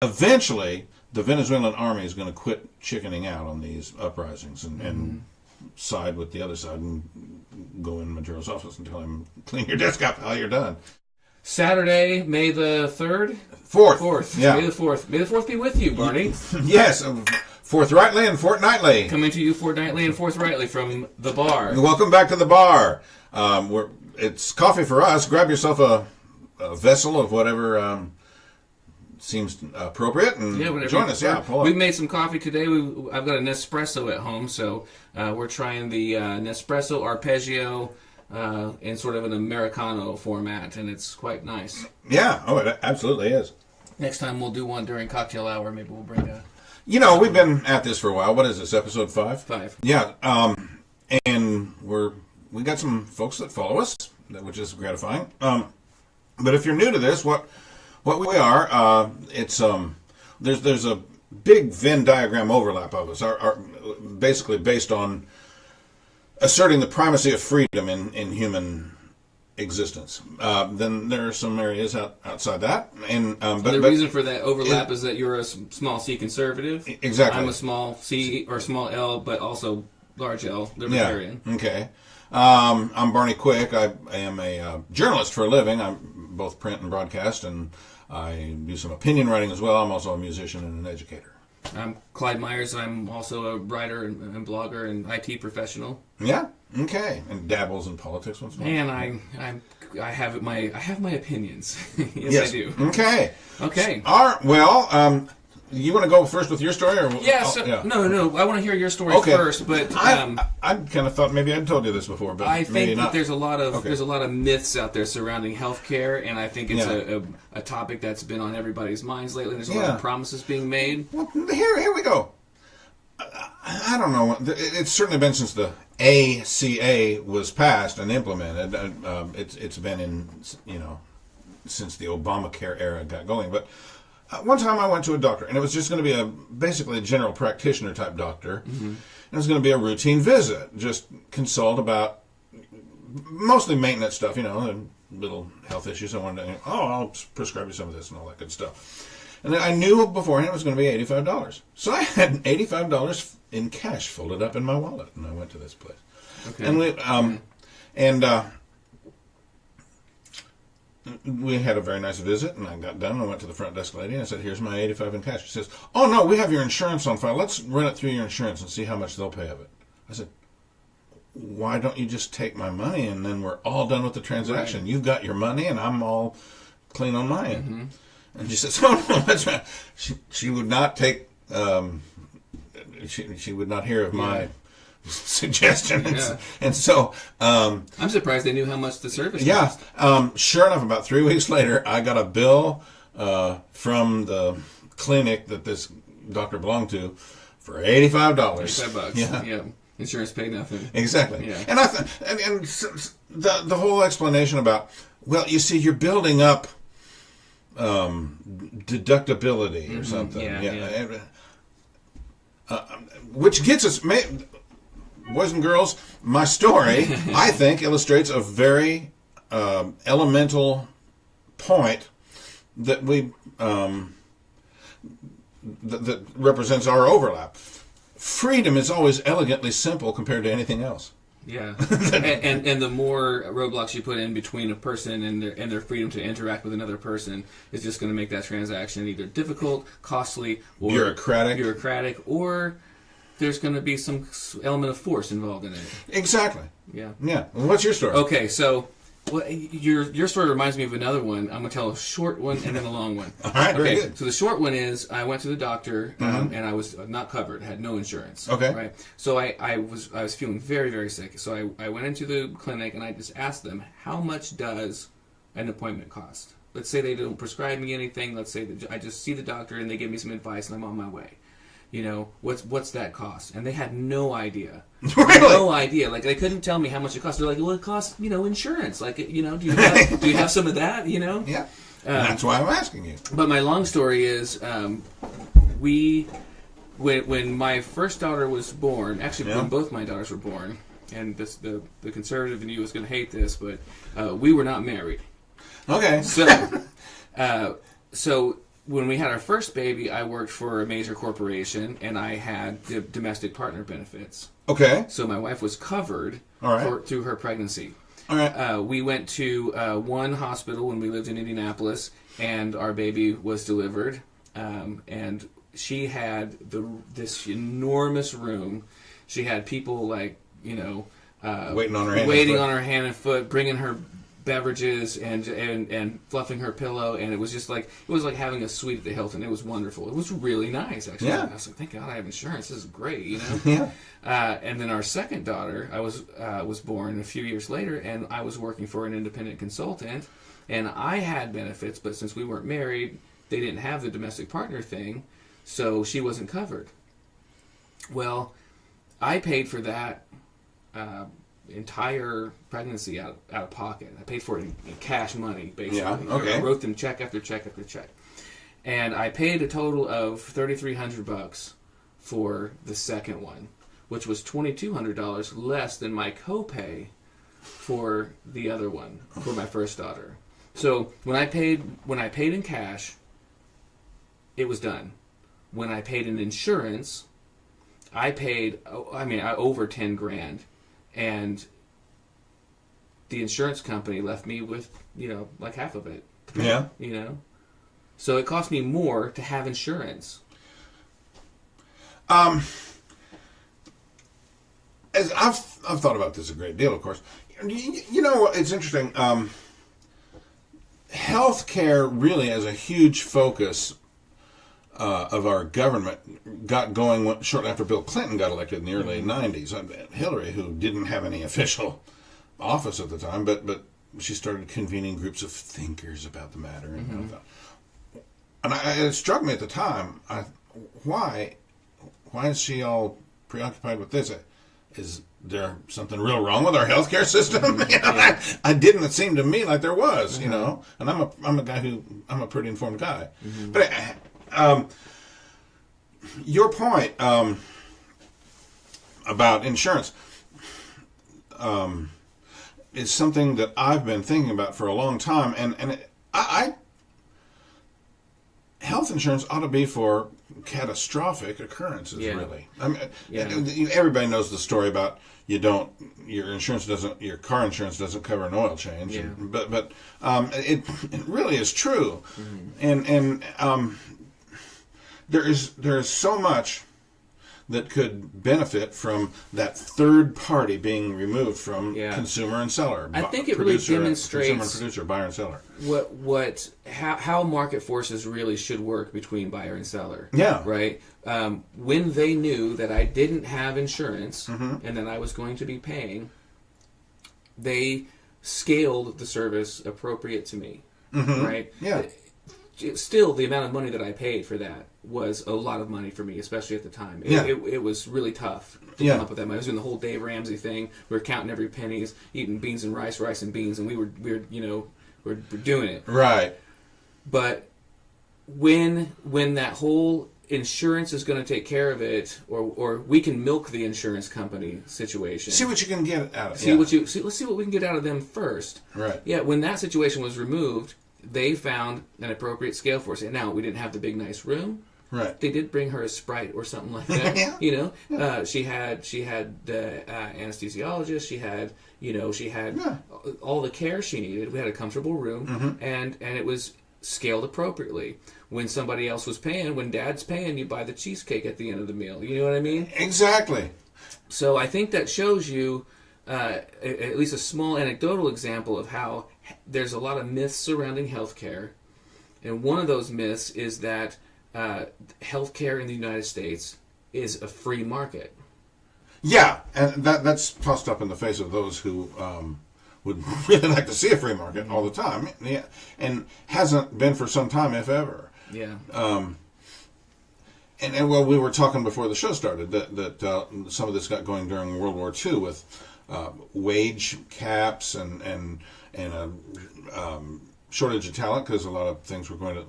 eventually the Venezuelan army is going to quit chickening out on these uprisings and side with the other side and go in Maduro's office and tell him, clean your desk up, pal, you're done. Saturday, May the 3rd? 4th. Yeah. May the 4th. May the 4th be with you, Barney. Yes, forthrightly and fortnightly. Coming to you fortnightly and forthrightly from the bar. Welcome back to the bar. It's coffee for us. Grab yourself a vessel of whatever seems appropriate and join us. Yeah, pull up. We made some coffee today. I've got a Nespresso at home, so we're trying the Nespresso Arpeggio in sort of an Americano format, and it's quite nice. Yeah, it absolutely is. Next time we'll do one during cocktail hour. Maybe we'll bring a... we've been at this for a while. What is this, episode 5? 5. Yeah, and we got some folks that follow us, which is gratifying. But if you're new to this, what we are, it's there's a big Venn diagram overlap of us. Our basically based on asserting the primacy of freedom in human existence. Then there are some areas outside that, and but the reason for that overlap is that you're a small C conservative. Exactly. I'm a small C or small L, but also large L libertarian. Yeah. Okay. I'm Barney Quick. I am a journalist for a living. I'm both print and broadcast, and I do some opinion writing as well. I'm also a musician and an educator. I'm Clyde Myers. I'm also a writer and blogger and IT professional. Yeah. Okay. And dabbles in politics once in a while. And I have my opinions. Yes, I do. Okay. Okay. Well, you want to go first with your story, or No. I want to hear your story first. But I kind of thought maybe I'd told you this before, but I think maybe not. That there's a lot of myths out there surrounding healthcare, and I think it's a topic that's been on everybody's minds lately. There's a lot of promises being made. Well, here we go. I don't know. It's certainly been since the ACA was passed and implemented. It's been in since the Obamacare era got going, but. One time I went to a doctor, and it was just going to be basically a general practitioner type doctor. Mm-hmm. It was going to be a routine visit, just consult about mostly maintenance stuff, and little health issues. I wanted to, I'll prescribe you some of this and all that good stuff. And then I knew beforehand it was going to be $85. So I had $85 in cash folded up in my wallet, and I went to this place. Okay. And we had a very nice visit, and I got done. I went to the front desk lady, and I said, here's my $85 in cash. She says, oh, no, we have your insurance on file. Let's run it through your insurance and see how much they'll pay of it. I said, why don't you just take my money, and then we're all done with the transaction? Right. You've got your money, and I'm all clean on my end. Mm-hmm. And she says, oh, no, that's right. She would not take, she would not hear of my suggestion, and so I'm surprised they knew how much the service cost. Sure enough, about 3 weeks later, I got a bill from the clinic that this doctor belonged to for $85. $85. Yeah. Insurance paid nothing. Exactly. Yeah. And and the whole explanation about, well, you see, you're building up deductibility or something. Which gets us. Boys and girls, my story, I think, illustrates a very elemental point that that represents our overlap. Freedom is always elegantly simple compared to anything else. Yeah, and the more roadblocks you put in between a person and their freedom to interact with another person is just going to make that transaction either difficult, costly, or bureaucratic, or there's going to be some element of force involved in it. Exactly. Yeah. Yeah. Well, what's your story? Okay, so your story reminds me of another one. I'm going to tell a short one and then a long one. All right, very good. So the short one is I went to the doctor and I was not covered, had no insurance. Okay. Right. So I was feeling very, very sick. So I went into the clinic and I just asked them, how much does an appointment cost? Let's say they don't prescribe me anything. Let's say that I just see the doctor and they give me some advice and I'm on my way. What's that cost? And they had no idea. Really? No idea. Like, they couldn't tell me how much it cost. They're like, well, it costs, insurance. Like, do you have some of that, Yeah. That's why I'm asking you. But my long story is, when my first daughter was born, actually when both my daughters were born, and the conservative in you is going to hate this, but we were not married. Okay. So when we had our first baby, I worked for a major corporation, and I had the domestic partner benefits. Okay. So my wife was covered All right. through her pregnancy. All right. We went to one hospital when we lived in Indianapolis, and our baby was delivered. And she had this enormous room. She had people Waiting on her hand and foot, bringing her beverages and fluffing her pillow, and it was just like having a suite at the Hilton. It was wonderful. It was really nice, actually. Yeah. I was like, thank God I have insurance. This is great, Yeah. And then our second daughter, I was born a few years later, and I was working for an independent consultant, and I had benefits, but since we weren't married, they didn't have the domestic partner thing, so she wasn't covered. Well, I paid for that entire pregnancy out of pocket. I paid for it in cash money, basically. Yeah, okay. I wrote them check after check after check. And I paid a total of $3,300 for the second one, which was $2,200 less than my copay for the other one, for my first daughter. So when I paid in cash, it was done. When I paid in insurance, I paid over $10,000, and the insurance company left me with like half of it. Yeah. So it cost me more to have insurance. As I've thought about this a great deal, of course. It's interesting. Healthcare really, as a huge focus of our government, got going shortly after Bill Clinton got elected in the early '90s. Hillary, who didn't have any official office at the time, but she started convening groups of thinkers about the matter, and it struck me at the time. Why is she all preoccupied with this? Is there something real wrong with our healthcare system? It didn't seem to me like there was, and I'm a pretty informed guy. But your point about insurance is something that I've been thinking about for a long time, and health insurance ought to be for catastrophic occurrences, really. Everybody knows the story about your car insurance doesn't cover an oil change, but it really is true, and there is so much that could benefit from that third party being removed from consumer and seller. I think it really demonstrates consumer and producer, buyer and seller. How market forces really should work between buyer and seller. Yeah. Right? When they knew that I didn't have insurance and that I was going to be paying, they scaled the service appropriate to me. Right? Yeah. Still, the amount of money that I paid for that was a lot of money for me, especially at the time. It was really tough to come up with that money. I was doing the whole Dave Ramsey thing. We were counting every pennies, eating beans and rice and beans, and we were doing it. Right. But when that whole insurance is going to take care of it, or we can milk the insurance company situation. See what you can get out of it. Let's see what we can get out of them first. Right. Yeah. When that situation was removed, they found an appropriate scale for us. And now, we didn't have the big, nice room. Right. They did bring her a Sprite or something like that. She had anesthesiologist. She had all the care she needed. We had a comfortable room, and it was scaled appropriately. When somebody else was paying, when Dad's paying, you buy the cheesecake at the end of the meal. You know what I mean? Exactly. So I think that shows you at least a small anecdotal example of how there's a lot of myths surrounding healthcare, and one of those myths is that healthcare in the United States is a free market. Yeah, and that's tossed up in the face of those who would really like to see a free market all the time, and hasn't been for some time, if ever. Yeah. And we were talking before the show started that some of this got going during World War II with wage caps and a shortage of talent, because a lot of things were going to,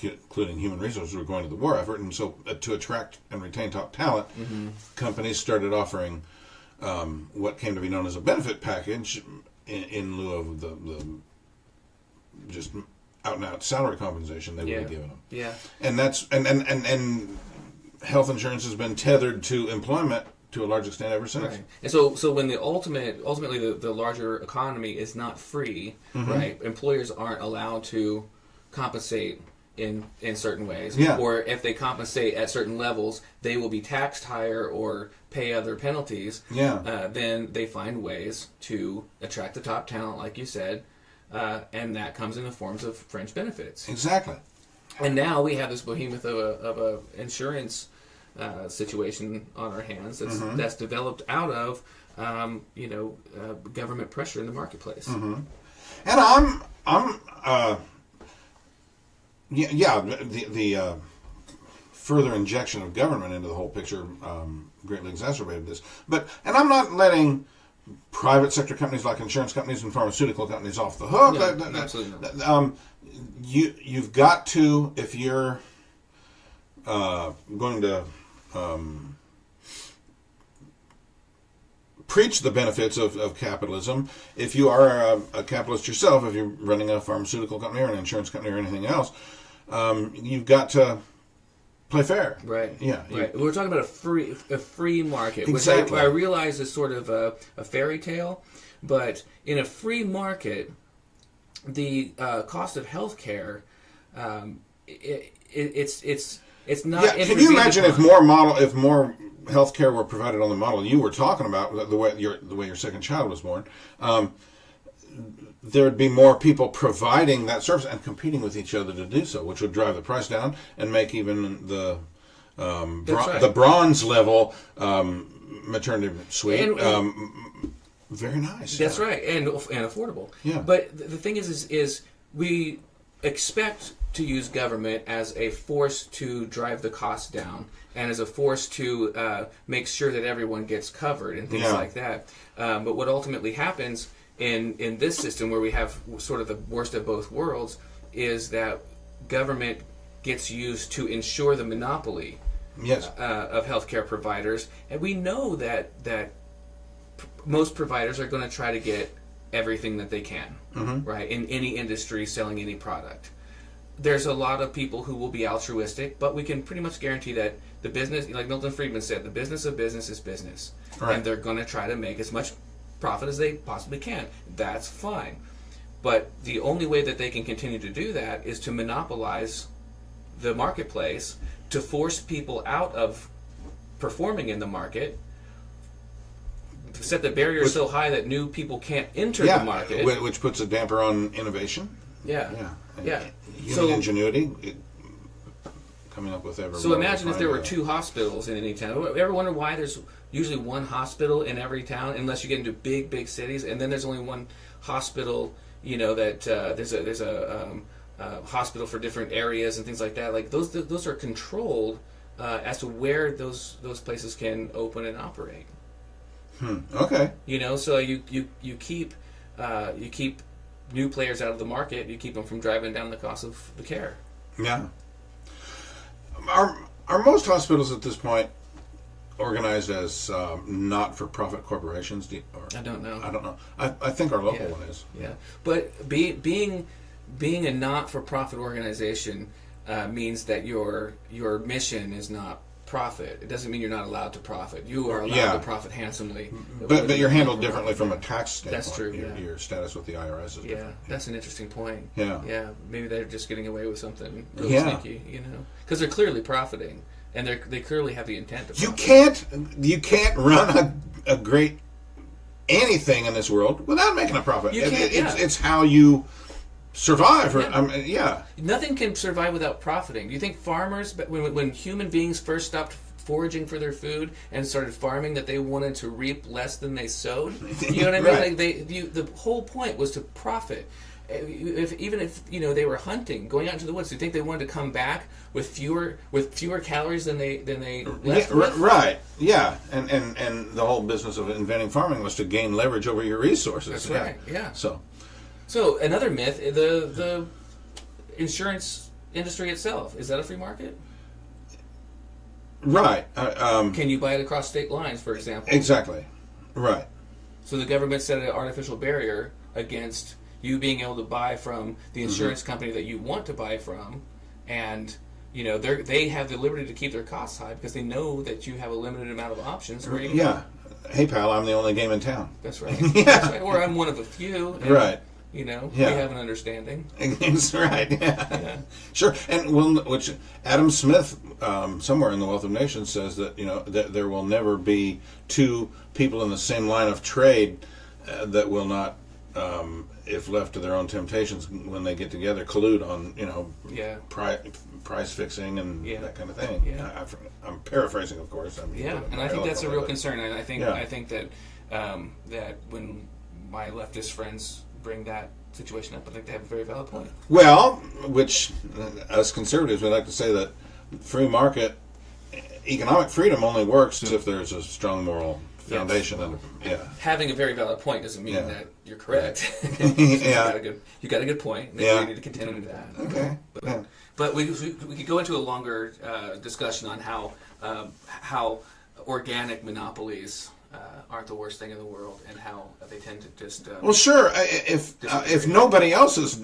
including human resources, were going to the war effort, and so to attract and retain top talent, companies started offering what came to be known as a benefit package in lieu of the just out and out salary compensation they would have given them. Yeah. And that's and health insurance has been tethered to employment to a large extent ever since. Right. And so when the ultimately the larger economy is not free, right? Employers aren't allowed to compensate in certain ways. Yeah. Or if they compensate at certain levels, they will be taxed higher or pay other penalties. Yeah. Then they find ways to attract the top talent, like you said, and that comes in the forms of fringe benefits. Exactly. And now we have this behemoth of a insurance situation on our hands that's developed out of government pressure in the marketplace. And I'm the further injection of government into the whole picture greatly exacerbated this. And I'm not letting private sector companies like insurance companies and pharmaceutical companies off the hook. No, absolutely not. You've got to, if you're going to preach the benefits of capitalism, if you are a capitalist yourself, if you're running a pharmaceutical company or an insurance company or anything else, you've got to play fair. Right. Yeah. Right. We're talking about a free market, Exactly. which I realize is sort of a fairy tale, but in a free market, the cost of healthcare, it's not. Yeah. Can you imagine if more healthcare were provided on the model you were talking about, the way your second child was born? There would be more people providing that service and competing with each other to do so, which would drive the price down and make even the the bronze level maternity suite very nice. That's right, and affordable. Yeah. But the thing is we expect to use government as a force to drive the costs down and as a force to make sure that everyone gets covered and things like that. But what ultimately happens in this system where we have sort of the worst of both worlds is that government gets used to ensure the monopoly of healthcare providers. And we know that most providers are going to try to get everything that they can, right, in any industry selling any product. There's a lot of people who will be altruistic, but we can pretty much guarantee that the business, like Milton Friedman said, the business of business is business. Right. And they're going to try to make as much profit as they possibly can. That's fine. But the only way that they can continue to do that is to monopolize the marketplace, to force people out of performing in the market, set the barrier so high that new people can't enter the market. Which puts a damper on innovation. Yeah. Human ingenuity, coming up with ever. So imagine if there were two hospitals in any town. Ever wonder why there's usually one hospital in every town, unless you get into big cities, and then there's only one hospital. That there's a hospital for different areas and things like that. Like those are controlled as to where those places can open and operate. Okay. So you keep new players out of the market. You keep them from driving down the cost of the care. Yeah. Are most hospitals at this point organized as not-for-profit corporations? I don't know. I don't know. I think our local one is. Yeah, but being a not-for-profit organization means that your mission is not profit. It doesn't mean you're not allowed to profit. You are allowed to profit handsomely. But you're handled differently from a tax standpoint. That's true. Your status with the IRS is different. That's an interesting point. Yeah. Maybe they're just getting away with something really sneaky, because they're clearly profiting, and they clearly have the intent to profit. You can't run a great anything in this world without making a profit. It's how you survive. Nothing can survive without profiting. Do you think farmers, when human beings first stopped foraging for their food and started farming, that they wanted to reap less than they sowed? You know what I mean? Right. Like the whole point was to profit. Even if they were hunting, going out into the woods, do you think they wanted to come back with fewer calories than they left with? Right. Yeah. And the whole business of inventing farming was to gain leverage over your resources. That's right. Yeah. So another myth, the insurance industry itself, is that a free market? Right. Can you buy it across state lines, for example? Exactly. Right. So the government set an artificial barrier against you being able to buy from the insurance company that you want to buy from, and they have the liberty to keep their costs high because they know that you have a limited amount of options. Where you can Yeah. Hey, pal, I'm the only game in town. That's right. Yeah. That's right. Or I'm one of a few. And, Right. We Yeah. have an understanding. That's right. Yeah. Yeah. Sure. And which Adam Smith, somewhere in The Wealth of Nations, says that that there will never be two people in the same line of trade that will not, if left to their own temptations, when they get together, collude on Yeah. price fixing and Yeah. that kind of thing. Yeah. I'm paraphrasing, of course. Yeah, and I think that's a real concern. And I think Yeah. I think that that when my leftist friends bring that situation up, I think they have a very valid point. Well, which as conservatives, we like to say that free market economic freedom only works if there's a strong moral foundation. Yes. And yeah, Having a very valid point doesn't mean Yeah. that you're correct. Yeah. You got a good point. Maybe Yeah. we need to continue that. okay. Yeah. But we could go into a longer discussion on how organic monopolies aren't the worst thing in the world, and how they tend to just Well, sure. If nobody else is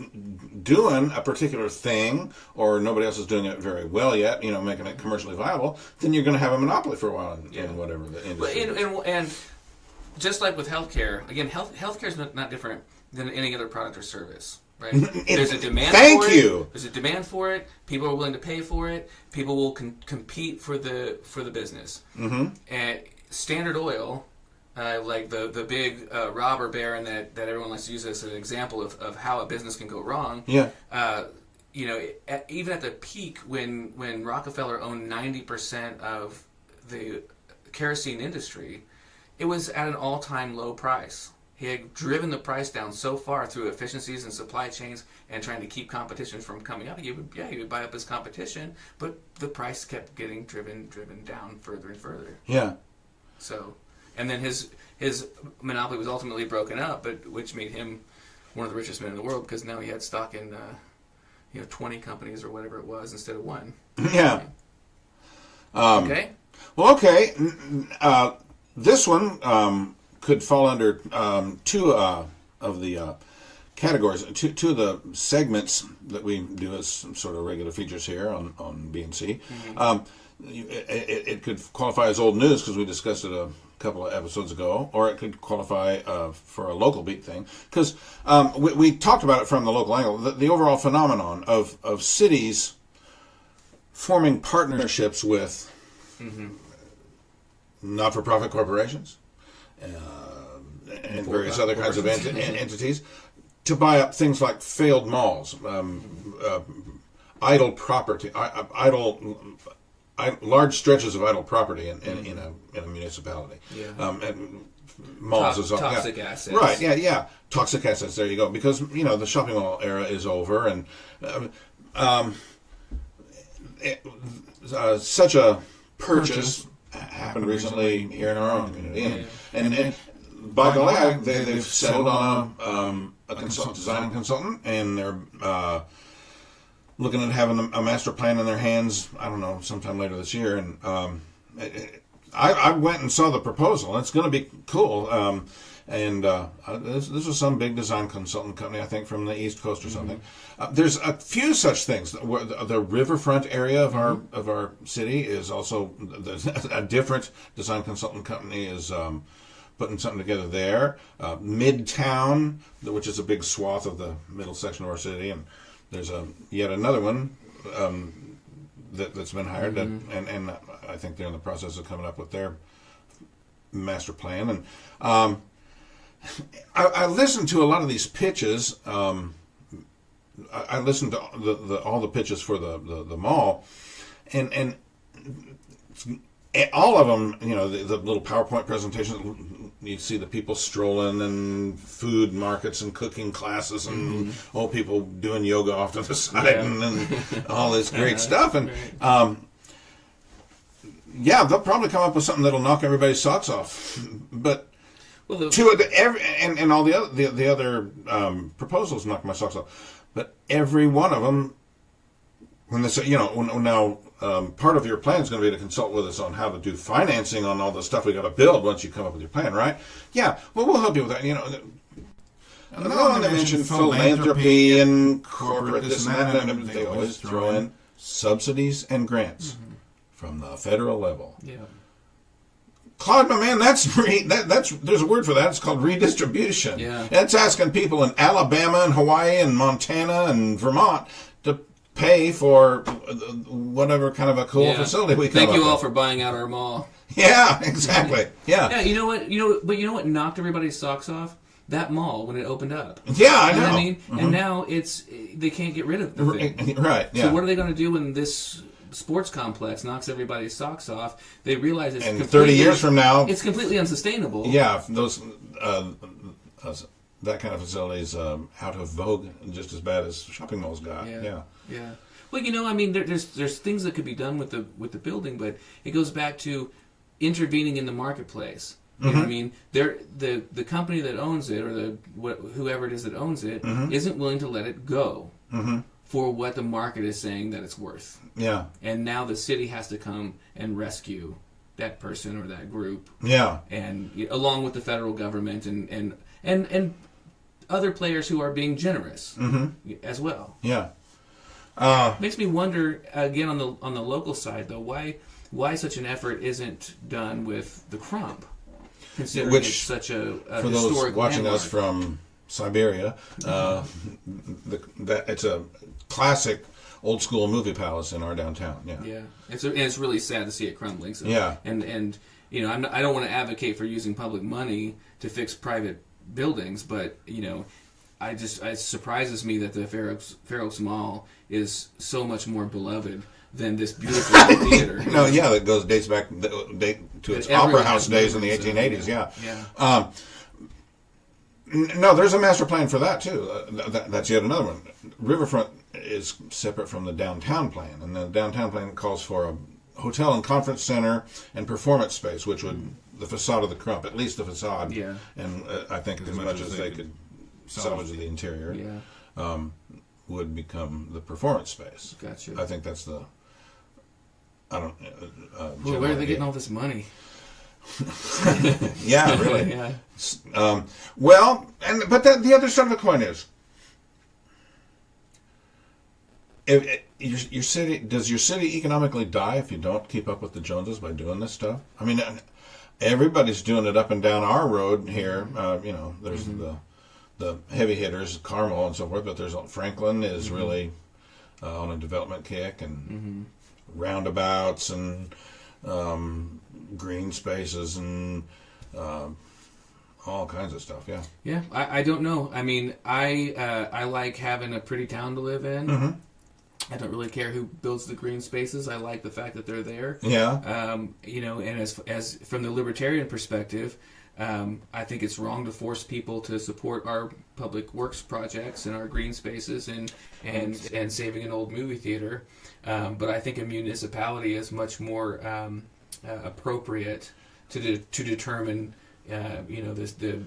doing a particular thing, or nobody else is doing it very well yet, making it commercially viable, then you're going to have a monopoly for a while in whatever the industry. and just like with healthcare, again, healthcare is not different than any other product or service. Right? There's a demand Thank for it. you. There's a demand for it. People are willing to pay for it. People will compete for the business. Mm-hmm. And Standard Oil, like the big robber baron that everyone likes to use as an example of how a business can go wrong. Yeah. Even at the peak when Rockefeller owned 90% of the kerosene industry, it was at an all-time low price. He had driven the price down so far through efficiencies in supply chains and trying to keep competition from coming up. He would buy up his competition, but the price kept getting driven down further and further. Yeah. So, and then his monopoly was ultimately broken up, which made him one of the richest men in the world because now he had stock in 20 companies or whatever it was instead of one. Yeah. Okay. Well, okay. This one could fall under two of the categories, two of the segments that we do as some sort of regular features here on B&C. Mm-hmm. It could qualify as old news because we discussed it a couple of episodes ago, or it could qualify for a local beat thing because we talked about it from the local angle. The overall phenomenon of cities forming partnerships with not-for-profit corporations and various other kinds of entities to buy up things like failed malls, idle property, large stretches of idle property in a municipality. Yeah. And malls toxic assets. Right. Yeah. Toxic assets. There you go. Because the shopping mall era is over, and such a purchase happened recently here in our own community, and by golly, they've settled on a design consultant, and they're looking at having a master plan in their hands. I don't know, sometime later this year, and I went and saw the proposal. It's going to be cool. This was some big design consultant company, I think, from the East Coast or something. There's a few such things. Where the riverfront area of our city is also a different design consultant company is putting something together there. Midtown, which is a big swath of the middle section of our city, and there's yet another one that's been hired, and I think they're in the process of coming up with their master plan. And I listened to a lot of these pitches. I listened to all the pitches for the mall, and all of them, the little PowerPoint presentations. You see the people strolling and food markets and cooking classes and people doing yoga off to the side and all this great stuff. And they'll probably come up with something that'll knock everybody's socks off. But all the other proposals knock my socks off. But every one of them, when they say, now part of your plan is going to be to consult with us on how to do financing on all the stuff we got to build once you come up with your plan, right? Yeah, well, we'll help you with that. No, they mention philanthropy and corporate this and that, and they always throw in subsidies and grants from the federal level. Yeah. Clyde, my man, that's there's a word for that. It's called redistribution. Yeah. That's asking people in Alabama and Hawaii and Montana and Vermont to pay for whatever kind of a cool facility we come Thank you up all with. for buying out our mall. Yeah, exactly. Yeah. Yeah, you know what knocked everybody's socks off? That mall when it opened up. Yeah, I know. You know what I mean? And now they can't get rid of the thing. Right, yeah. So what are they going to do when this sports complex knocks everybody's socks off? They realize it's and 30 years from now, it's completely unsustainable. Yeah, those that kind of facilities out of vogue just as bad as shopping malls got. Yeah. Well, I mean, there's things that could be done with the building, but it goes back to intervening in the marketplace. You know what I mean? The company that owns it, or whoever it is that owns it, isn't willing to let it go for what the market is saying that it's worth. Yeah. And now the city has to come and rescue that person or that group. Yeah. And along with the federal government and other players who are being generous as well. Yeah. Makes me wonder again on the local side though, why such an effort isn't done with the Crump, considering it's such a for historic those watching landmark. us from Siberia, it's a classic old school movie palace in our downtown. Yeah. It's really sad to see it crumbling. So. Yeah. And I don't want to advocate for using public money to fix private buildings, but it surprises me that the Fair Oaks Mall is so much more beloved than this beautiful theater. That dates back to its opera house days in the 1880s. Yeah. No, there's a master plan for that too. That's yet another one. Riverfront is separate from the downtown plan, and the downtown plan calls for a hotel and conference center and performance space, which would the facade of the Crump, at least the facade, and I think as much as they could salvage the interior, would become the performance space. Gotcha. I think that's the. I don't. Well, where are they getting all this money? Yeah, really. Yeah. But the other side of the coin is, your city does your city economically die if you don't keep up with the Joneses by doing this stuff? I mean, everybody's doing it up and down our road here. There's the heavy hitters, Carmel and so forth, but there's Franklin is really on a development kick, and roundabouts and green spaces and all kinds of stuff. Yeah. I don't know. I mean, I like having a pretty town to live in. I don't really care who builds the green spaces. I like the fact that they're there. Yeah. And as from the libertarian perspective, I think it's wrong to force people to support our public works projects and our green spaces and saving an old movie theater. But I think a municipality is much more appropriate to determine, the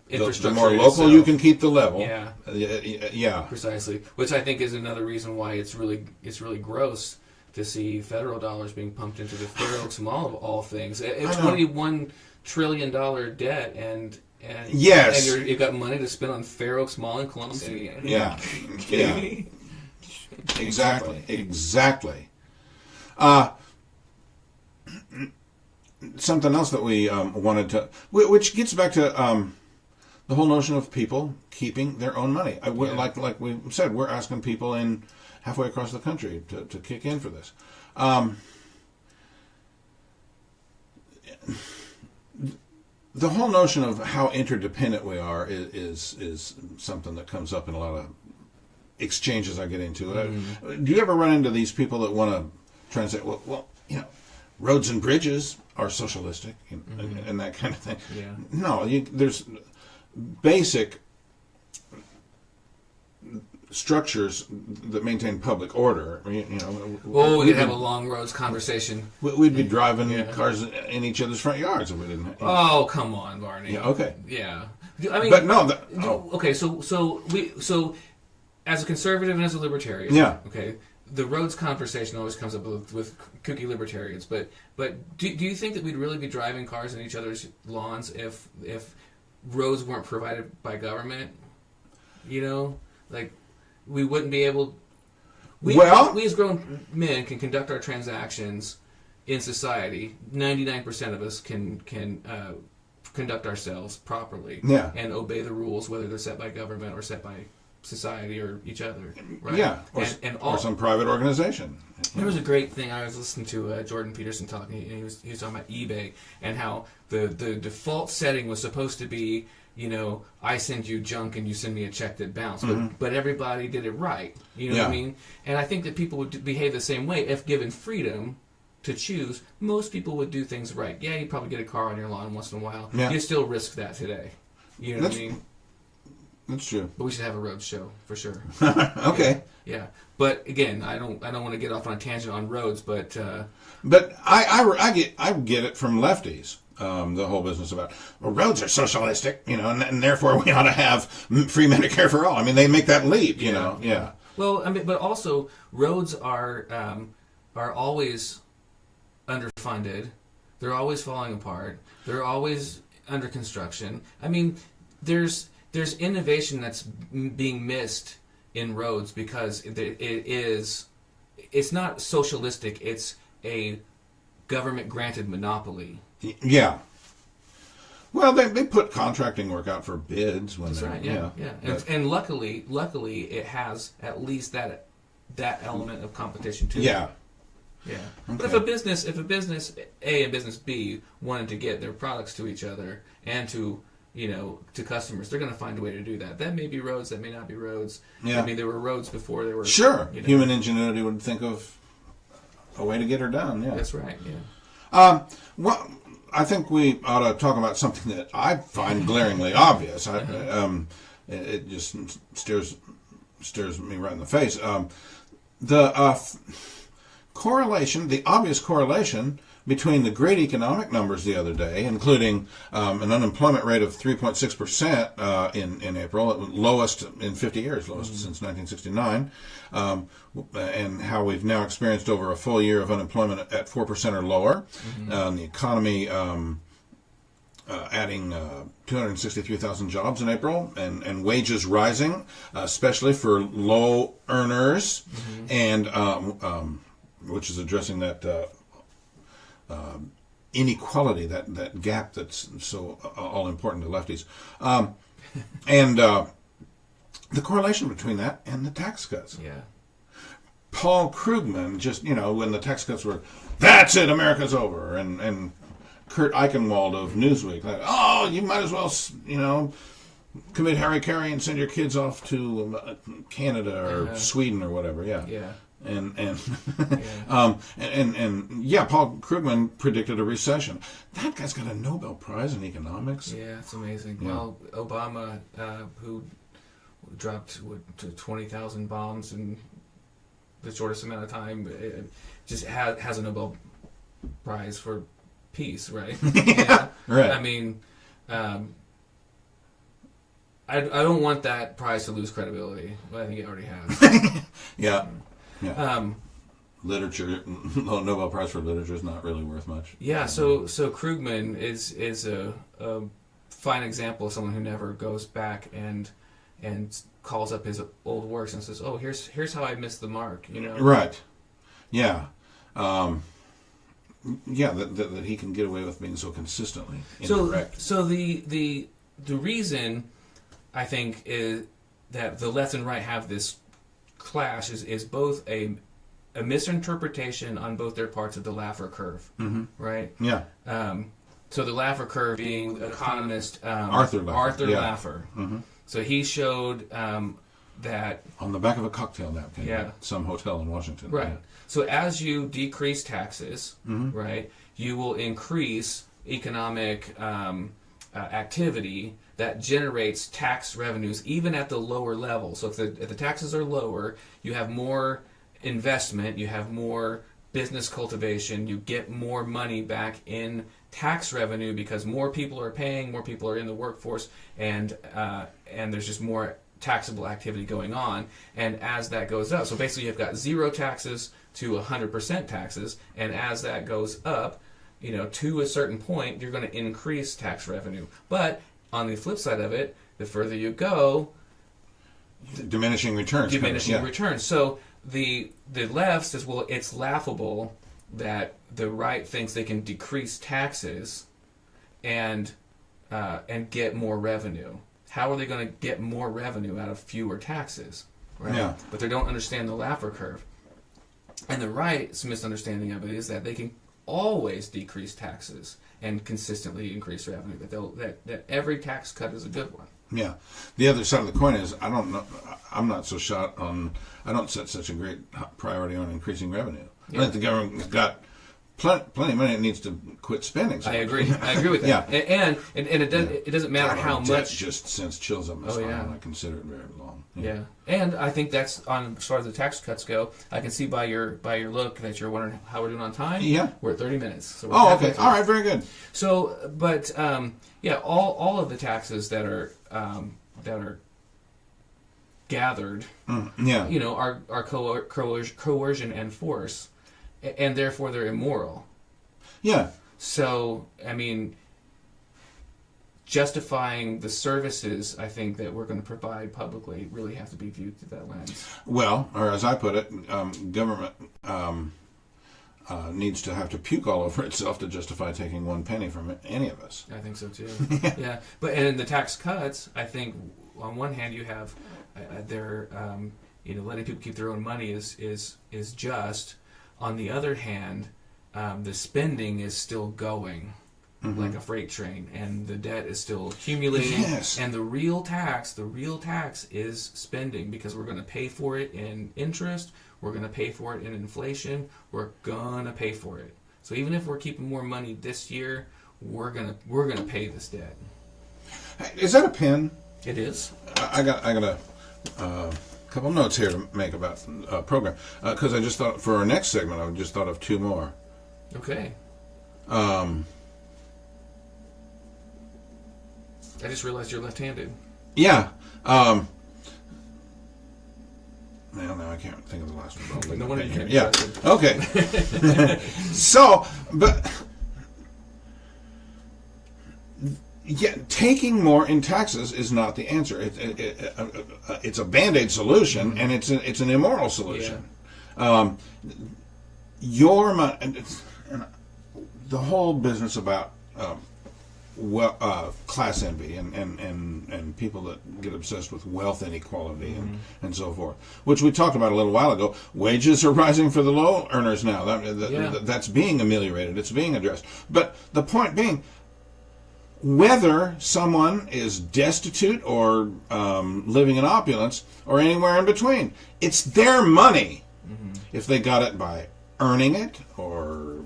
infrastructure. The more local itself. you can keep the level. Yeah. Precisely. Which I think is another reason why it's really gross to see federal dollars being pumped into the Fair Oaks Mall of all things. It's $21 trillion debt, and yes, and you've got money to spend on Fair Oaks Mall in Columbus. Yeah. Exactly. Something else that we wanted to, which gets back to the whole notion of people keeping their own money. Like we said, we're asking people in halfway across the country to kick in for this. The whole notion of how interdependent we are is something that comes up in a lot of exchanges I get into. Do you ever run into these people that want to translate? Well, roads and bridges are socialistic and that kind of thing. Yeah. No, there's basic structures that maintain public order. We could have a long roads conversation. We'd be driving cars in each other's front yards if we didn't. Oh, come on, Barney. Yeah. Okay. Yeah. I mean, but no. Okay. So as a conservative and as a libertarian. Yeah. Okay. The roads conversation always comes up with kooky libertarians, but do you think that we'd really be driving cars in each other's lawns if roads weren't provided by government? You know, like we wouldn't be able. We as grown men can conduct our transactions in society. 99% of us can conduct ourselves properly and obey the rules, whether they're set by government or set by society or each other. Right? Yeah, or some private organization. There was a great thing. I was listening to Jordan Peterson talking, and he was talking about eBay and how the default setting was supposed to be, you know, I send you junk and you send me a check that bounced. But everybody did it right. You know what I mean? And I think that people would behave the same way if given freedom to choose. Most people would do things right. Yeah, you'd probably get a car on your lawn once in a while. Yeah. You still risk that today. You know what I mean? That's true. But we should have a road show for sure. Okay. Yeah. But again, I don't want to get off on a tangent on roads, but I get it from lefties. The whole business about, well, roads are socialistic, you know, and therefore we ought to have free Medicare for all. I mean, they make that leap, you know. Yeah. Well, I mean, but also roads are always underfunded. They're always falling apart. They're always under construction. I mean, there's innovation that's being missed in roads because it's not socialistic. It's a government granted monopoly. Yeah. Well, they put contracting work out for bids when that's right. Yeah. And luckily, it has at least that element of competition too. Yeah. Yeah. Okay. But if a business A and business B wanted to get their products to each other and to customers, they're going to find a way to do that. That may be roads, that may not be roads. Yeah. I mean, there were roads before there were. Sure. Human ingenuity would think of a way to get her done. Yeah. That's right. Yeah. Well, I think we ought to talk about something that I find glaringly obvious. It just stares me right in the face. The correlation, the obvious correlation between the great economic numbers the other day, including an unemployment rate of 3.6% in April, lowest in 50 years, lowest since 1969, and how we've now experienced over a full year of unemployment at 4% or lower. The economy adding 263,000 jobs in April, and wages rising, especially for low earners, and which is addressing that inequality, that gap that's so all important to lefties, and the correlation between that and the tax cuts. Yeah. Paul Krugman, just when the tax cuts were, that's it, America's over, and Kurt Eichenwald of Newsweek, like, oh, you might as well, commit harry-carry and send your kids off to Canada or Sweden or whatever. Yeah. Yeah. And Paul Krugman predicted a recession. That guy's got a Nobel Prize in economics. Yeah, it's amazing. Yeah. Well, Obama, who dropped to 20,000 bombs in the shortest amount of time, just has a Nobel Prize for peace, right? Yeah, right. I mean, I don't want that prize to lose credibility, but I think it already has. Yeah. Yeah. Literature, Nobel Prize for literature is not really worth much. Yeah. So Krugman is a fine example of someone who never goes back and calls up his old works and says, "Oh, here's how I missed the mark." Right. Yeah. That he can get away with being so consistently incorrect. So the reason I think is that the left and right have this clash is both a misinterpretation on both their parts of the Laffer curve, right? Yeah. So the Laffer curve being economist Arthur Laffer. Mm-hmm. So he showed that on the back of a cocktail napkin at some hotel in Washington. Right. Yeah. So as you decrease taxes, right, you will increase economic activity that generates tax revenues even at the lower level. So if the taxes are lower, you have more investment, you have more business cultivation, you get more money back in tax revenue because more people are paying, more people are in the workforce, and there's just more taxable activity going on. And as that goes up, so basically you've got 0 taxes to 100% taxes, and as that goes up, to a certain point, you're going to increase tax revenue. But on the flip side of it, the further you go, diminishing returns. Diminishing returns. So the left says, well, it's laughable that the right thinks they can decrease taxes and get more revenue. How are they going to get more revenue out of fewer taxes? Right? Yeah. But they don't understand the Laffer curve. And the right's misunderstanding of it is that they can always decrease taxes and consistently increase revenue. That every tax cut is a good one. Yeah. The other side of the coin is, I don't know. I'm not so shot on. I don't set such a great priority on increasing revenue. Yeah. I think the government's got plenty of money. It needs to quit spending. So I agree with that. Yeah. And it doesn't matter how That much. just sends chills up my spine. Yeah. And I consider it very long. Yeah, and I think that's on as far as the tax cuts go. I can see by your look that you're wondering how we're doing on time. Yeah, we're at 30 minutes. So we're okay. All right, very good. So, but all of the taxes that are gathered, are coercion and force, and therefore they're immoral. Yeah. So, I mean, justifying the services, I think, that we're going to provide publicly really have to be viewed through that lens. Well, or as I put it, government needs to have to puke all over itself to justify taking one penny from any of us. I think so too. Yeah, but and in the tax cuts, I think on one hand you have they're letting people keep their own money is just. On the other hand, the spending is still going. Mm-hmm. Like a freight train, and the debt is still accumulating. Yes. And the real tax is spending, because we're going to pay for it in interest, we're going to pay for it in inflation, we're going to pay for it. So even if we're keeping more money this year, we're going to pay this debt. Is that a pen? It is. I got a couple notes here to make about program, because I just thought for our next segment I just thought of two more. Okay. I just realized you're left-handed. Yeah. Now I can't think of the last one. No wonder you can't. Yeah. Okay. So, but taking more in taxes is not the answer. It's a Band-Aid solution, and it's an immoral solution. Yeah. Your money, the whole business about class envy and people that get obsessed with wealth inequality and so forth, which we talked about a little while ago. Wages are rising for the low earners now. That's being ameliorated. It's being addressed. But the point being, whether someone is destitute or living in opulence or anywhere in between, it's their money. Mm-hmm. If they got it by earning it, or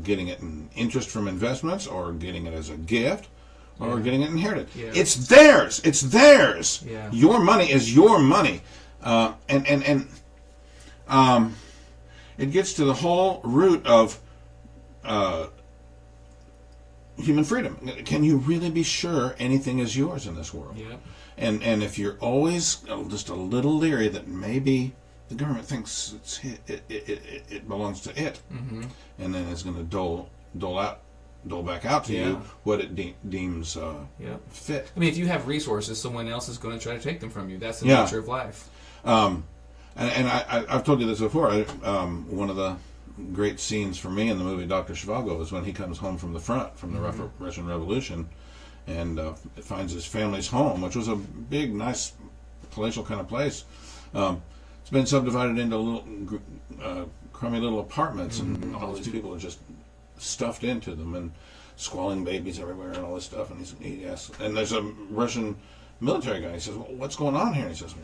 getting it in interest from investments, or getting it as a gift, or getting it inherited. Yeah. It's theirs. It's theirs. Yeah. Your money is your money. And it gets to the whole root of human freedom. Can you really be sure anything is yours in this world? Yeah. And if you're always just a little leery that maybe the government thinks it belongs to it, and then it's going to dole back out to you what it deems fit. I mean, if you have resources, someone else is going to try to take them from you. That's the nature of life. And I've told you this before. One of the great scenes for me in the movie Dr. Zhivago is when he comes home from the front, from the Russian Revolution, and finds his family's home, which was a big, nice, palatial kind of place. It's been subdivided into little crummy little apartments, and all these people are just stuffed into them, and squalling babies everywhere and all this stuff. And he asks, and there's a Russian military guy. He says, "Well, what's going on here?" And he says,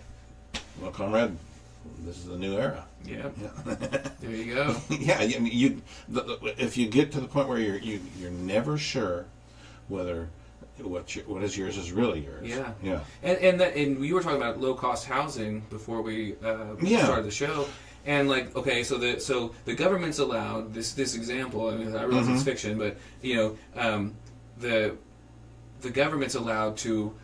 "Well, comrade, this is the new era." Yep. Yeah. There you go. Yeah. If you get to the point where you're never sure whether what is yours is really yours. Yeah. Yeah. And we were talking about low cost housing before we started the show. And so the government's allowed this example. I mean, I realize it's fiction, but the government's allowed to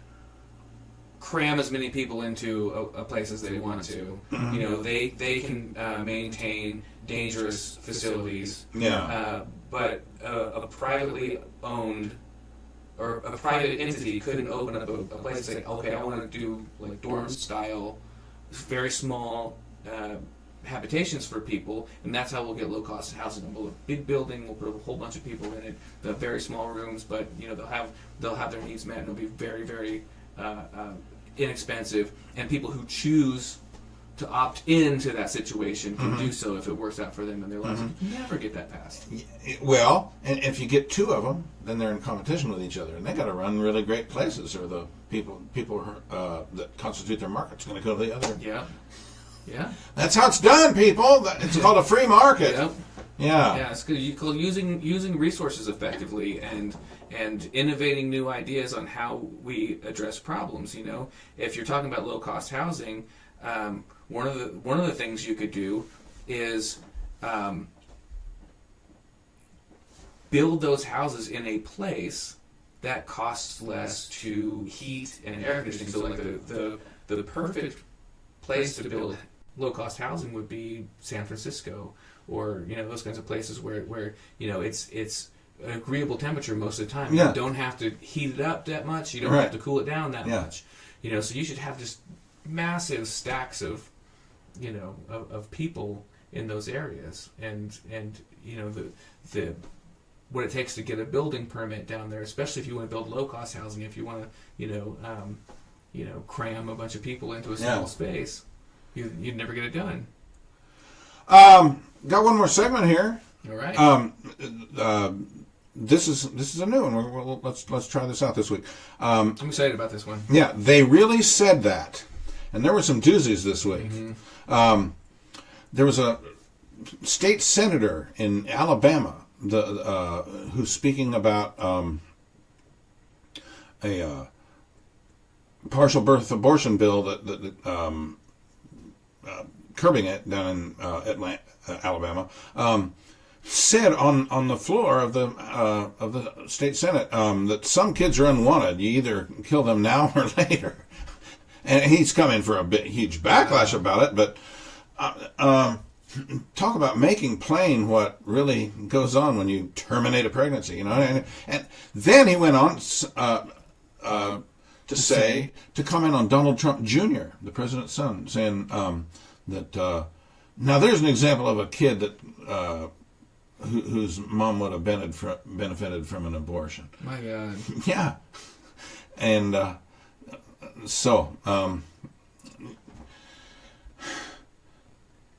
cram as many people into a place as they want to. They can maintain dangerous facilities. Yeah. But a privately owned or a private entity couldn't open up a place and say, okay, I want to do like dorm style very small habitations for people, and that's how we'll get low cost housing. We'll have a big building, we'll put a whole bunch of people in it. They'll have very small rooms, but they'll have their needs met, and it'll be very, very inexpensive. And people who choose to opt into that situation can do so if it works out for them in their lives. You never get that passed. Well, and if you get two of them, then they're in competition with each other, and they got to run really great places, or the people that constitute their market's going to go to the other. Yeah. That's how it's done, people. It's called a free market. Yep. Yeah. It's good. You call using resources effectively and innovating new ideas on how we address problems. If you're talking about low cost housing, one of the things you could do is build those houses in a place that costs less to heat and air conditioning. So, like the perfect place to build low-cost housing would be San Francisco, or those kinds of places where it's an agreeable temperature most of the time. Yeah. You don't have to heat it up that much. You don't Right. have to cool it down that Yeah. much. So you should have just massive stacks of of people in those areas, and the what it takes to get a building permit down there, especially if you want to build low-cost housing. If you want to cram a bunch of people into a small space, you'd never get it done. Got one more segment here. All right. This is a new one. Let's try this out this week. I'm excited about this one. Yeah, they really said that, and there were some doozies this week. There was a state senator in Alabama who's speaking about a partial birth abortion bill that curbing it down in Alabama, said on the floor of the state senate that some kids are unwanted. You either kill them now or later, and he's coming for a huge backlash about it. But talk about making plain what really goes on when you terminate a pregnancy, and then he went on to comment on Donald Trump Jr., the president's son, saying that now there's an example of a kid that whose mom would have benefited from an abortion. My God. Yeah, and so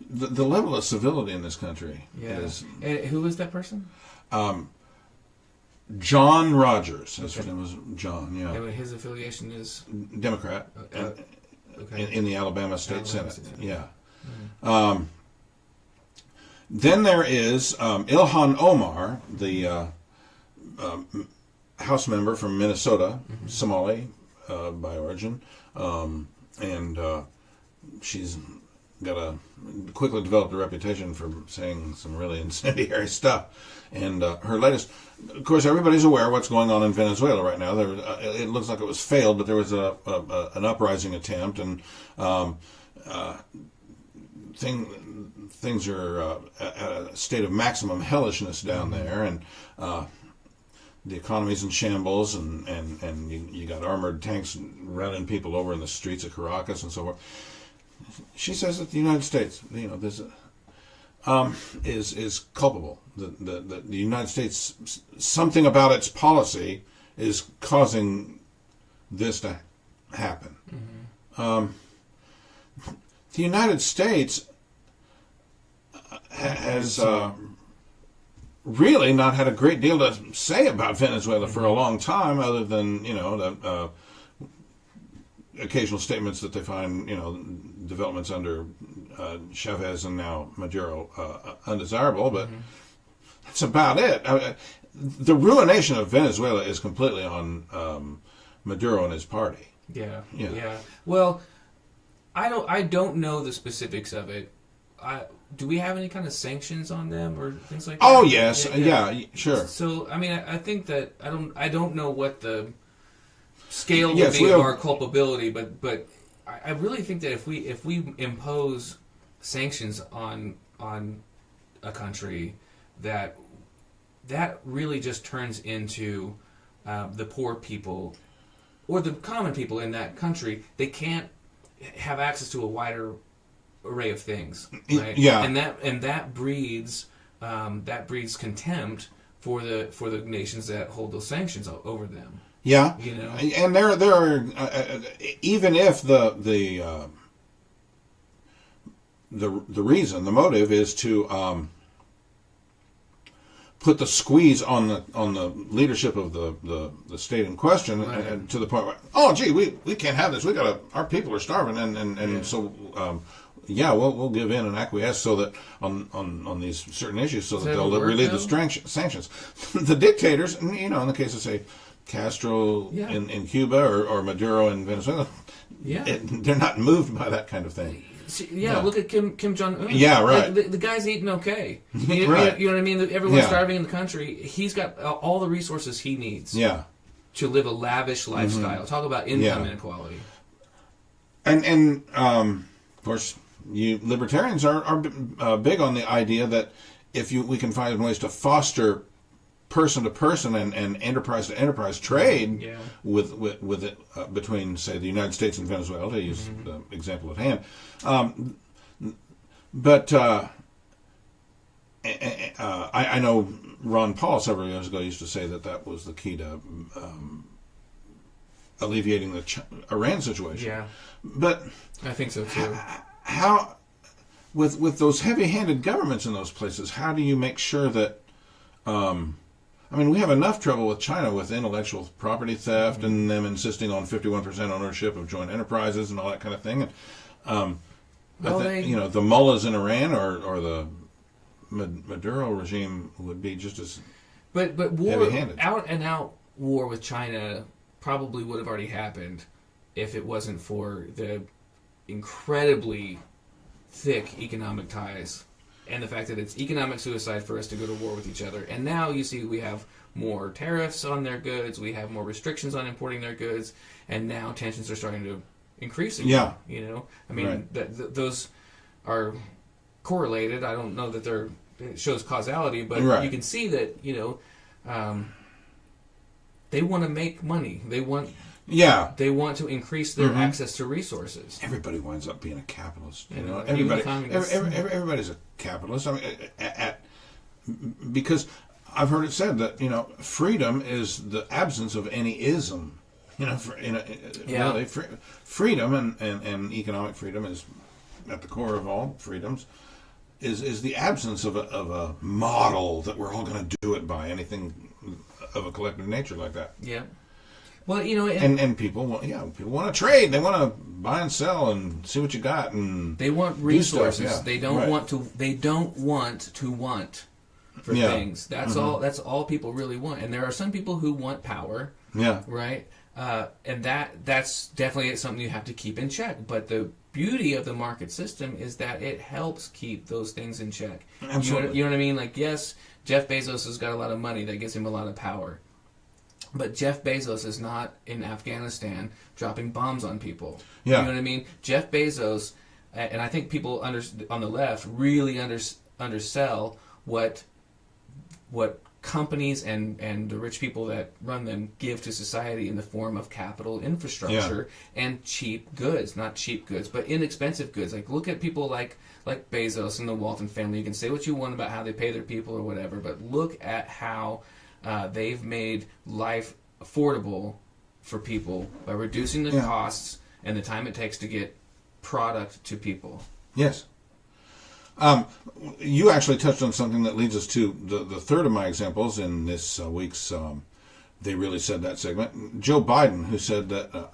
the level of civility in this country is. And who was that person? John Rogers. His name was John. Yeah. And his affiliation is Democrat in the Alabama State Senate. Yeah. Mm-hmm. Then there is Ilhan Omar, the House member from Minnesota, Somali by origin, and she's quickly developed a reputation for saying some really incendiary stuff. And her latest, of course, everybody's aware of what's going on in Venezuela right now. It looks like it was failed, but there was an uprising attempt, and things are at a state of maximum hellishness down there, and the economy's in shambles, and you got armored tanks running people over in the streets of Caracas and so forth. She says that the United States, is culpable. The United States, something about its policy is causing this to happen. The United States has really not had a great deal to say about Venezuela for a long time, other than the occasional statements that they find developments under Chavez and now Maduro undesirable, but that's about it. The ruination of Venezuela is completely on Maduro and his party. Yeah. Well, I don't know the specifics of it. Do we have any kind of sanctions on them or things like that? Oh yes, yeah, sure. So I mean, I think that I don't know what the scale would be of our culpability, but I really think that if we impose sanctions on a country, that really just turns into the poor people or the common people in that country. They can't have access to a wider array of things, right? Yeah, and that breeds contempt for the nations that hold those sanctions over them. Yeah, you know, and there are even if the reason, the motive is to put the squeeze on the leadership of the state in question, right. and to the point where, oh gee, we can't have this. Our people are starving, and so. We'll give in and acquiesce so that on these certain issues, so that they'll relieve the sanctions. The dictators, in the case of say Castro in Cuba or Maduro in Venezuela, they're not moved by that kind of thing. Look at Kim Jong-un. Yeah, right. Like, the guy's eating okay. Right. You know what I mean? Everyone's starving in the country. He's got all the resources he needs. Yeah. To live a lavish lifestyle. Talk about income inequality. And of course, you libertarians are big on the idea that if we can find ways to foster person to person and enterprise to enterprise trade with it between, say, the United States and Venezuela, to use the example at hand. But I know Ron Paul several years ago used to say that was the key to alleviating the Iran situation. Yeah, but I think so too. How, with those heavy-handed governments in those places, how do you make sure that? We have enough trouble with China with intellectual property theft and them insisting on 51% ownership of joint enterprises and all that kind of thing. And the mullahs in Iran or the Maduro regime would be just as but war, heavy-handed. Out and out war with China probably would have already happened if it wasn't for the incredibly thick economic ties and the fact that it's economic suicide for us to go to war with each other. And now you see we have more tariffs on their goods, we have more restrictions on importing their goods, and now tensions are starting to increase again. Right. Those are correlated. I don't know that it shows causality, but you can see that they want to make money. They want to increase their access to resources. Everybody winds up being a capitalist. Everybody's a capitalist. Because I've heard it said that freedom is the absence of any ism. Really, freedom and economic freedom is at the core of all freedoms. Is the absence of a model that we're all going to do it by, anything of a collective nature like that. Yeah. Well, and people want to trade. They want to buy and sell and see what you got, and they want resources. Stuff, They don't want to. They don't want to want for things. That's all. That's all people really want. And there are some people who want power. Yeah. Right. And that's definitely something you have to keep in check. But the beauty of the market system is that it helps keep those things in check. Absolutely. You know what I mean? Like, yes, Jeff Bezos has got a lot of money that gives him a lot of power. But Jeff Bezos is not in Afghanistan dropping bombs on people. Yeah. You know what I mean? Jeff Bezos, and I think people on the left really undersell what companies and the rich people that run them give to society in the form of capital infrastructure and cheap goods. Not cheap goods, but inexpensive goods. Like, look at people like Bezos and the Walton family. You can say what you want about how they pay their people or whatever, but look at how they've made life affordable for people by reducing the costs and the time it takes to get product to people. Yes. You actually touched on something that leads us to the third of my examples in this week's They Really Said That segment. Joe Biden, who said that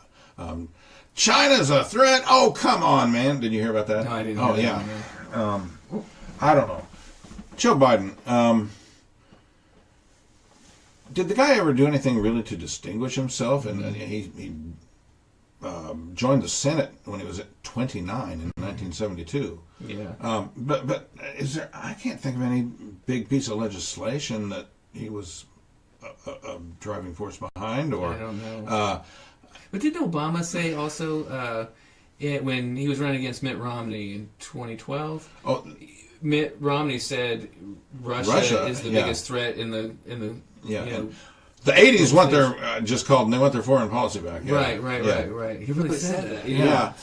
China's a threat. Oh, come on, man. Did you hear about that? No, I didn't hear that. Oh, yeah. I don't know. Joe Biden, did the guy ever do anything really to distinguish himself? And he joined the Senate when he was at 29 in 1972. Yeah. But is there? I can't think of any big piece of legislation that he was a driving force behind. Or I don't know. But didn't Obama say also when he was running against Mitt Romney in 2012? Oh, Mitt Romney said Russia is the biggest threat in the yeah. The 80s went their just called, and they want their foreign policy back. Yeah. Right. He really said that. Yeah.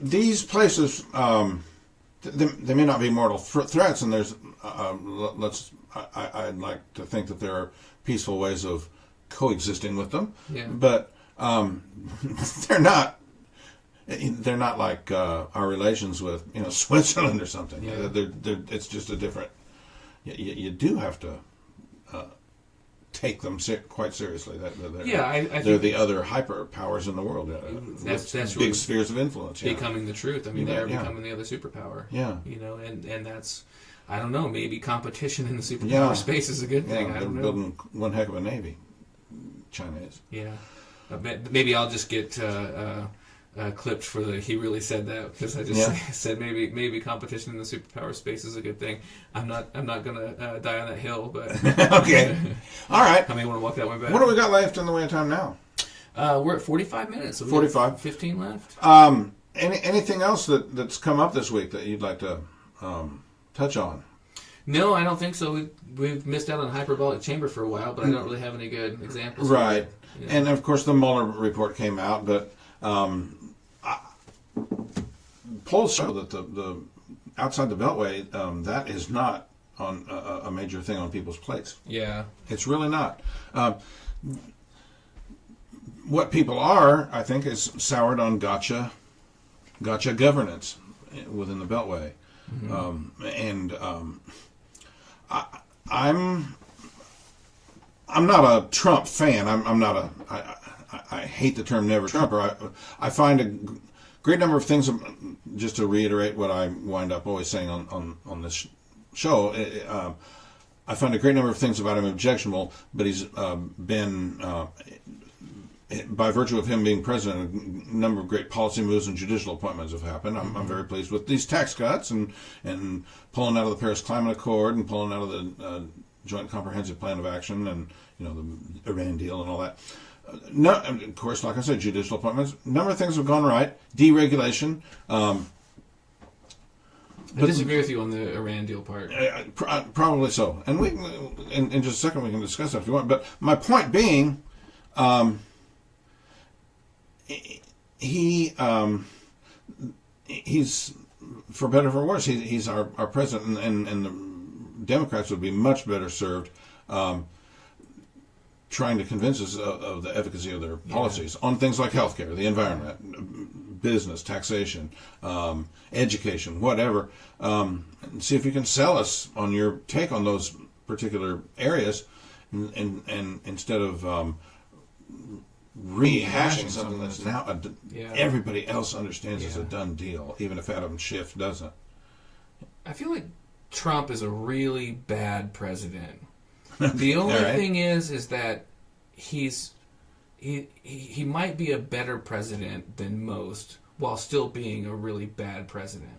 These places, they may not be mortal threats, and there's I'd like to think that there are peaceful ways of coexisting with them. Yeah. But they're not. They're not like our relations with Switzerland or something. Yeah. It's just a different. You do have to take them quite seriously. I think they're the other hyper powers in the world. That's big really spheres of influence. becoming the truth. I mean, they're becoming the other superpower. Yeah. And that's, I don't know. Maybe competition in the superpower space is a good thing. I don't know. They're building one heck of a navy. China is. Yeah. Maybe I'll just get clipped for the he really said that, because I just said maybe competition in the superpower space is a good thing. I'm not gonna die on that hill, but okay. All right. I may want to walk that one back. What do we got left in the way of time now? We're at 45 minutes. So 45. 15 left. Anything else that's come up this week that you'd like to touch on? No, I don't think so. We've missed out on hyperbolic chamber for a while, but I don't really have any good examples. Right. And of course the Mueller report came out, but polls show that the outside the Beltway, that is not on a major thing on people's plates. Yeah. It's really not. What people are, I think, is soured on gotcha governance within the Beltway. Mm-hmm. I'm not a Trump fan. I hate the term never Trumper. I find a great number of things, just to reiterate what I wind up always saying on this show, I find a great number of things about him objectionable, but he's been, by virtue of him being president, a number of great policy moves and judicial appointments have happened. I'm very pleased with these tax cuts and pulling out of the Paris Climate Accord and pulling out of the Joint Comprehensive Plan of Action and the Iran deal and all that. No, of course, like I said, judicial appointments. A number of things have gone right. Deregulation. I disagree with you on the Iran deal part. Probably so. And we, in just a second, we can discuss that if you want. But my point being, he's, for better or for worse, he's our president, and the Democrats would be much better served trying to convince us of the efficacy of their policies on things like healthcare, the environment, business, taxation, education, whatever. And see if you can sell us on your take on those particular areas, and instead of rehashing something that's now everybody else understands is a done deal, even if Adam Schiff doesn't. I feel like Trump is a really bad president. The only thing is that he might be a better president than most while still being a really bad president.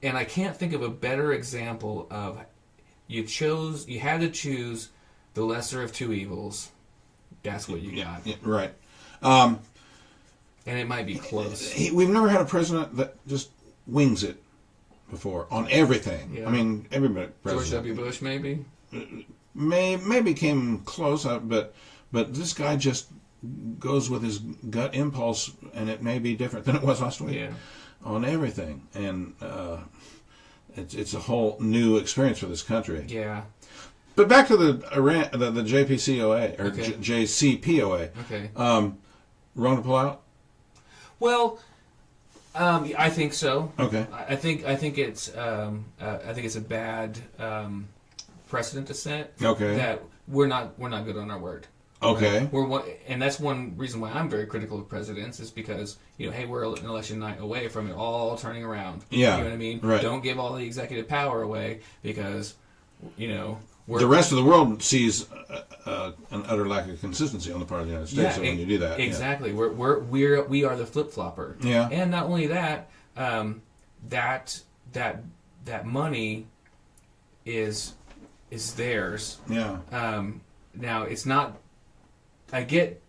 And I can't think of a better example of you had to choose the lesser of two evils. That's what you got. Yeah, right. And it might be close. We've never had a president that just wings it before on everything. Yeah. I mean, everybody. George W. Bush, maybe. Maybe came close, but this guy just goes with his gut impulse, and it may be different than it was last week on everything, and it's a whole new experience for this country. Yeah. But back to the JPCOA or JCPOA. Okay. Wrong to pull out? Well, I think so. Okay. I think it's a bad precedent to set. Okay. That we're not good on our word. Okay. Right? And that's one reason why I'm very critical of presidents, is because hey, we're an election night away from it all turning around. Yeah. You know what I mean? Right. Don't give all the executive power away, because the rest of the world sees an utter lack of consistency on the part of the United States. So when you do that, exactly, we are the flip flopper. Yeah. And not only that, that money is theirs. Yeah. Now it's not. I get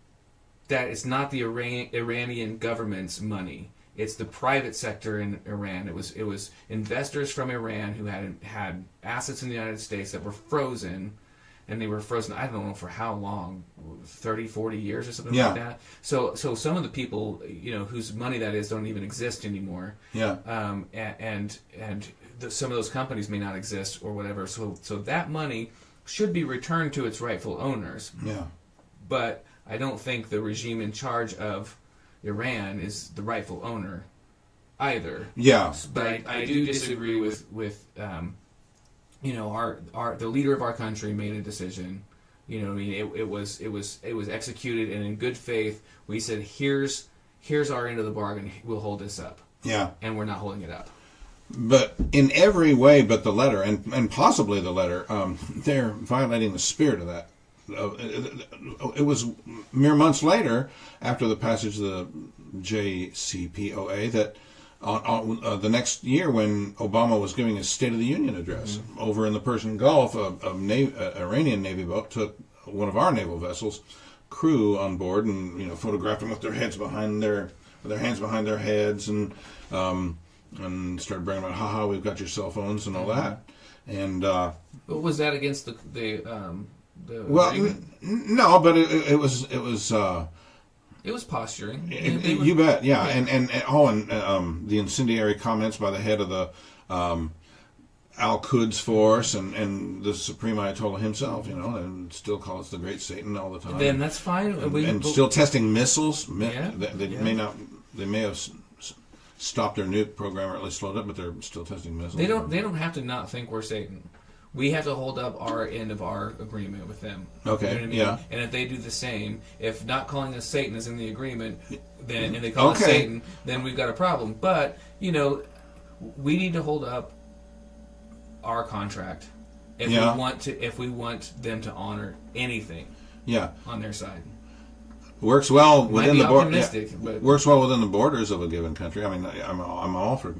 that it's not the Iranian government's money. It's the private sector in Iran. It was investors from Iran who had assets in the United States that were frozen, and they were frozen. I don't know for how long, 30, 40 years or something Yeah. like that. So some of the people, whose money that is, don't even exist anymore. Yeah. Some of those companies may not exist or whatever. So that money should be returned to its rightful owners. Yeah. But I don't think the regime in charge of Iran is the rightful owner either. Yeah. But I do disagree with the leader of our country made a decision. You know what I mean? It was executed, and in good faith we said, here's our end of the bargain. We'll hold this up. Yeah. And we're not holding it up. But in every way but the letter, and possibly the letter, they're violating the spirit of that. It was mere months later, after the passage of the JCPOA, that on the next year, when Obama was giving his State of the Union address over in the Persian Gulf, Iranian Navy boat took one of our naval vessels, crew on board, and photographed them with their hands behind their heads, and started bringing them out, haha, we've got your cell phones and all that. And but was that against the well, no, but it was it was posturing. You bet, yeah. And the incendiary comments by the head of the Al-Quds force and the Supreme Ayatollah himself, and still call us the Great Satan all the time. Then that's fine. And still testing missiles. Yeah. They may have stopped their nuke program, or at least slowed up, but they're still testing missiles. They don't have to not think we're Satan. We have to hold up our end of our agreement with them. Okay, you know what I mean? yeah. And if they do the same, if not calling us Satan is in the agreement, then and they call us Satan, then we've got a problem. But we need to hold up our contract if we want them to honor anything. Yeah. On their side. Works well within the works well within the borders of a given country. I mean, I'm all for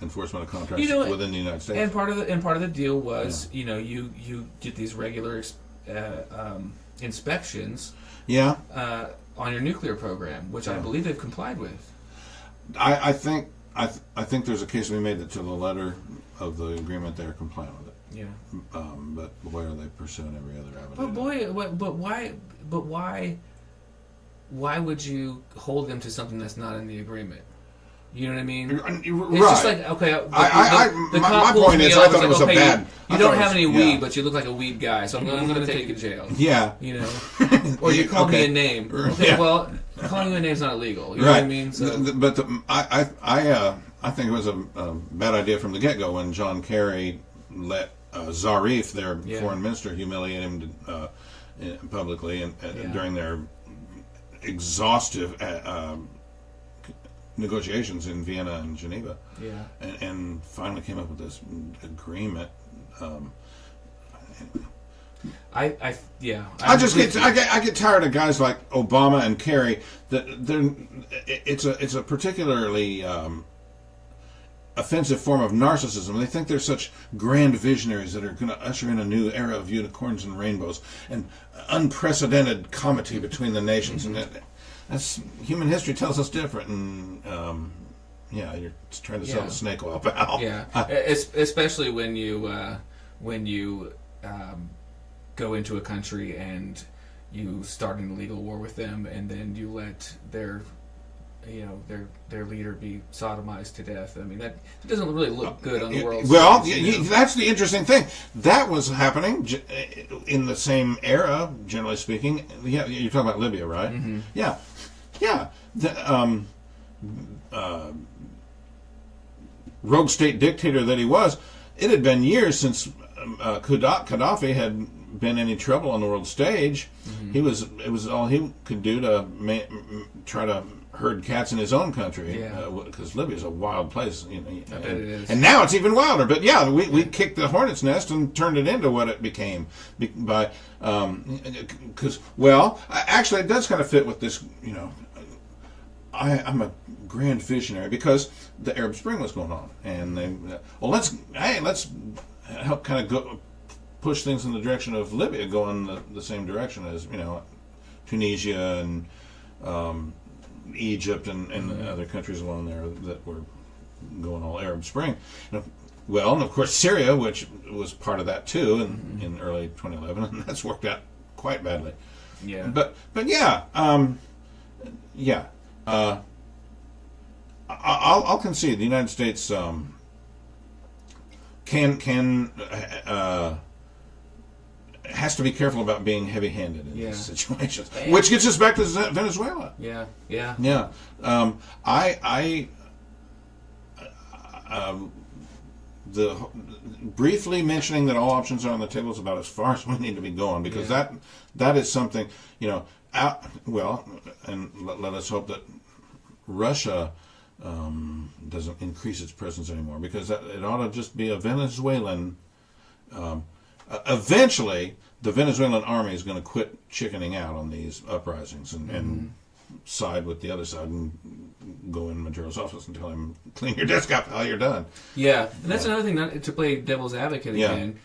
enforcement of contracts within the United States. And part of the deal was, you get these regular inspections. Yeah. On your nuclear program, which I believe they've complied with. I think there's a case to be made that to the letter of the agreement they're compliant with it. Yeah. But boy, are they pursuing every other avenue. But why? Why would you hold them to something that's not in the agreement? You know what I mean? Right. It's just like, okay, my point is, I thought it was a bad... You don't have any weed, but you look like a weed guy, so I'm going to take you to jail. Yeah. Or you call me a name. Okay, well, calling you a name is not illegal. You know what I mean? So. I think it was a bad idea from the get-go when John Kerry let Zarif, their foreign minister, humiliate him publicly and during their exhaustive negotiations in Vienna and Geneva, and finally came up with this agreement. I get tired of guys like Obama and Kerry. It's a particularly offensive form of narcissism. They think they're such grand visionaries that are going to usher in a new era of unicorns and rainbows and unprecedented comity between the nations. And that's human history tells us different. And you're trying to sell the snake oil, pal. Yeah, especially when you go into a country and you start an illegal war with them, and then you let their leader be sodomized to death. I mean, that doesn't really look good on the world stage. Well, that's the interesting thing. That was happening in the same era, generally speaking. Yeah, you're talking about Libya, right? Mm-hmm. Yeah. The rogue state dictator that he was, it had been years since Gaddafi had been any trouble on the world stage. Mm-hmm. It was all he could do to try to herd cats in his own country, because Libya's a wild place. I bet it is. And now it's even wilder. But we kicked the hornet's nest and turned it into what it became. Actually, it does kind of fit with this. I'm a grand visionary because the Arab Spring was going on, and let's help kind of go push things in the direction of Libya going the same direction as Tunisia and Egypt and other countries along there that were going all Arab Spring. well, and of course Syria, which was part of that too in early 2011, and that's worked out quite badly. Yeah. But yeah, yeah. I'll concede the United States can has to be careful about being heavy-handed in these situations, which gets us back to Venezuela. Yeah. The briefly mentioning that all options are on the table is about as far as we need to be going, because that is something, and let us hope that Russia doesn't increase its presence anymore, because it ought to just be a Venezuelan. Eventually, the Venezuelan army is going to quit chickening out on these uprisings and side with the other side and go in Maduro's office and tell him, clean your desk up, pal, you're done. Yeah, and that's another thing, not to play devil's advocate again,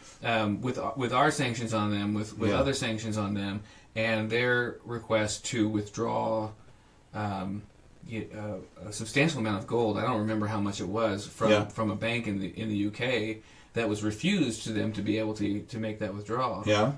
with our sanctions on them, with other sanctions on them, and their request to withdraw a substantial amount of gold. I don't remember how much it was from a bank in the UK that was refused to them to be able to make that withdrawal. Yeah.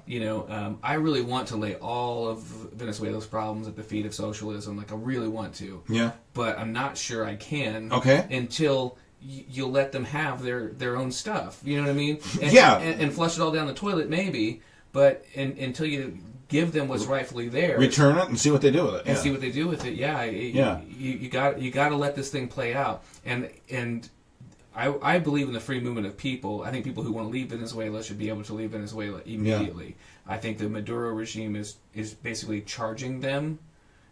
I really want to lay all of Venezuela's problems at the feet of socialism. Like, I really want to. Yeah. But I'm not sure I can. Okay. Until you let them have their own stuff. You know what I mean? And flush it all down the toilet, maybe. But until you give them what's rightfully theirs, return it and see what they do with it. And see what they do with it. Yeah. You got to let this thing play out. And I believe in the free movement of people. I think people who want to leave Venezuela should be able to leave Venezuela immediately. Yeah. I think the Maduro regime is basically charging them.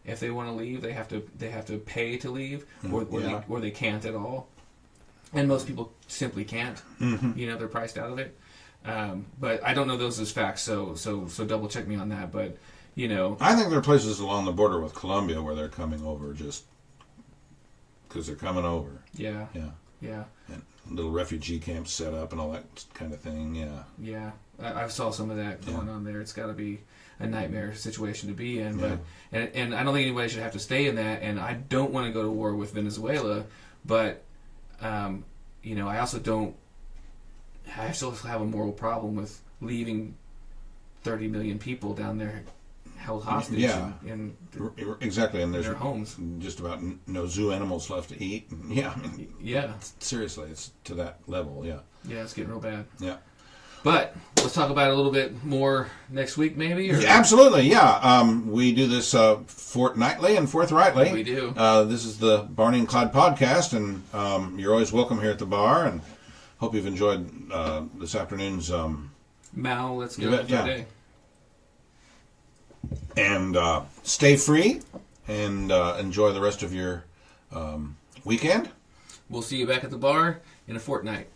If they want to leave, they have to pay to leave, or they can't at all. And most people simply can't. Mm-hmm. They're priced out of it. But I don't know those as facts, so double check me on that. But I think there are places along the border with Colombia where they're coming over just because they're coming over. Yeah. Yeah. Yeah. And little refugee camps set up and all that kind of thing. Yeah. Yeah. I saw some of that going on there. It's got to be a nightmare situation to be in. But and I don't think anybody should have to stay in that. And I don't want to go to war with Venezuela. But I also don't. I still have a moral problem with leaving 30 million people down there held hostage exactly, and there's their homes. Just about no zoo animals left to eat. Seriously, it's to that level. Yeah, it's getting real bad. Yeah, but let's talk about it a little bit more next week, maybe. Or? Yeah, absolutely. Yeah, we do this fortnightly and forthrightly. We do. This is the Barney and Clyde podcast, and you're always welcome here at the bar. And hope you've enjoyed this afternoon's. Mal, let's get on today. And stay free and enjoy the rest of your weekend. We'll see you back at the bar in a fortnight.